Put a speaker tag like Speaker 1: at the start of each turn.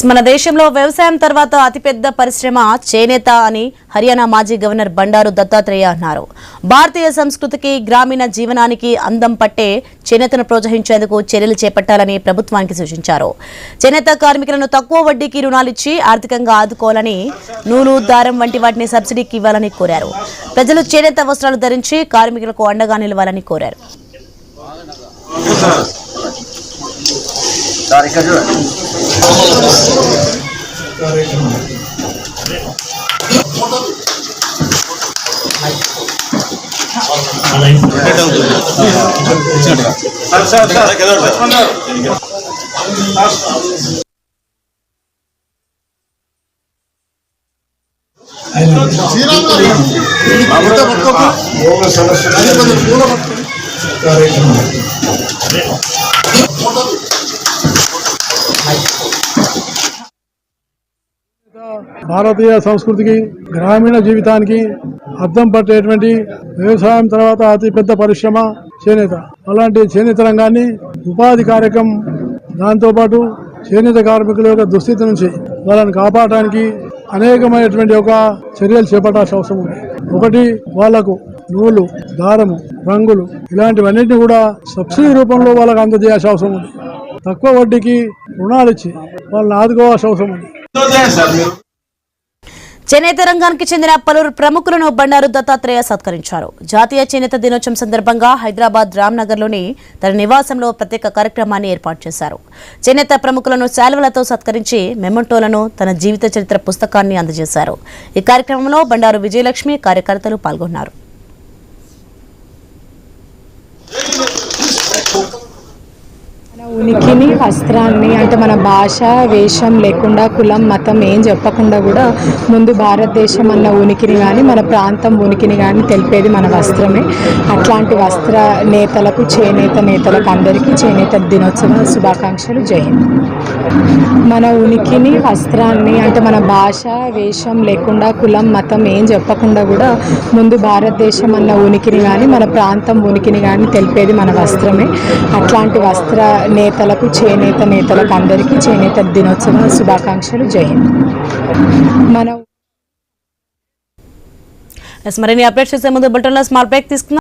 Speaker 1: మన దేశంలో వ్యవసాయం తర్వాత అతిపెద్ద పరిశ్రమ చేనేత అని హర్యానా మాజీ గవర్నర్ బండారు దత్తాత్రేయ అన్నారు. భారతీయ సంస్కృతికి గ్రామీణ జీవనానికి అందం పట్టే చేనేతను ప్రోత్సహించేందుకు చర్యలు చేపట్టాలని ప్రభుత్వానికి సూచించారు. చేనేత కార్మికులను తక్కువ వడ్డీకి రుణాలిచ్చి ఆర్థికంగా ఆదుకోవాలని, నూలు, దారం వంటి వాటిని సబ్సిడీకి ఇవ్వాలని కోరారు. ప్రజలు చేనేత వస్త్రాలు ధరించి కార్మికులకు అండగా నిలవాలని కోరారు.
Speaker 2: భారతీయ సంస్కృతికి గ్రామీణ జీవితానికి అద్దం పట్టేటువంటి వ్యవసాయం తర్వాత అతిపెద్ద పరిశ్రమ చేనేత. అలాంటి చేనేత రంగాన్ని ఉపాధి కార్యక్రమం, దాంతోపాటు చేనేత కార్మికుల యొక్క దుస్థితి నుంచి వాళ్ళని కాపాడటానికి అనేకమైనటువంటి ఒక చర్యలు చేపట్టాల్సిన అవసరం ఉంది. ఒకటి, వాళ్లకు నూలు, దారము, రంగులు ఇలాంటివన్నింటినీ కూడా సబ్సిడీ రూపంలో వాళ్ళకు అందజేయాల్సిన అవసరం ఉంది. తక్కువ వడ్డీకి రుణాలు ఇచ్చి వాళ్ళని ఆదుకోవాల్సిన అవసరం ఉంది.
Speaker 1: చేనేత రంగానికి చెందిన పలువురు ప్రముఖులను బండారు దత్తాత్రేయ సత్కరించారు. జాతీయ చేనేత దినోత్సవం సందర్భంగా హైదరాబాద్ రామ్నగర్లోని తన నివాసంలో ప్రత్యేక కార్యక్రమాన్ని ఏర్పాటు చేశారు. చేనేత ప్రముఖులను శాలువలతో సత్కరించి మెమంటోలను, తన జీవిత చరిత్ర పుస్తకాన్ని అందజేశారు. ఈ కార్యక్రమంలో బండారు విజయలక్ష్మి, కార్యకర్తలు పాల్గొన్నారు.
Speaker 3: ఉనికిని, వస్త్రాన్ని, అంటే మన భాష, వేషం లేకుండా, కులం, మతం ఏం చెప్పకుండా కూడా ముందు భారతదేశం అన్న ఉనికిని కానీ, మన ప్రాంతం ఉనికిని కానీ తెలిపేది మన వస్త్రమే. అట్లాంటి వస్త్ర నేతలకు, చేనేత నేతలకు అందరికీ చేనేత దినోత్సవ శుభాకాంక్షలు. జై హింద్. మన ఉనికిని, వస్త్రాన్ని, అంటే మన భాష, వేషం లేకుండా, కులం, మతం ఏం చెప్పకుండా కూడా ముందు భారతదేశం అన్న ఉనికిని కానీ, మన ప్రాంతం ఉనికిని కానీ తెలిపేది మన వస్త్రమే. అట్లాంటి వస్త్ర నేతలకు, చేనేత నేతలకు అందరికీ చేనేత దినోత్సవ శుభాకాంక్షలు. జై హింద్. మన
Speaker 1: మరిన్ని అప్డేట్స్ చేసే ముందు బులెటిన్లో స్మాల్ బ్రేక్ తీసుకుందాం.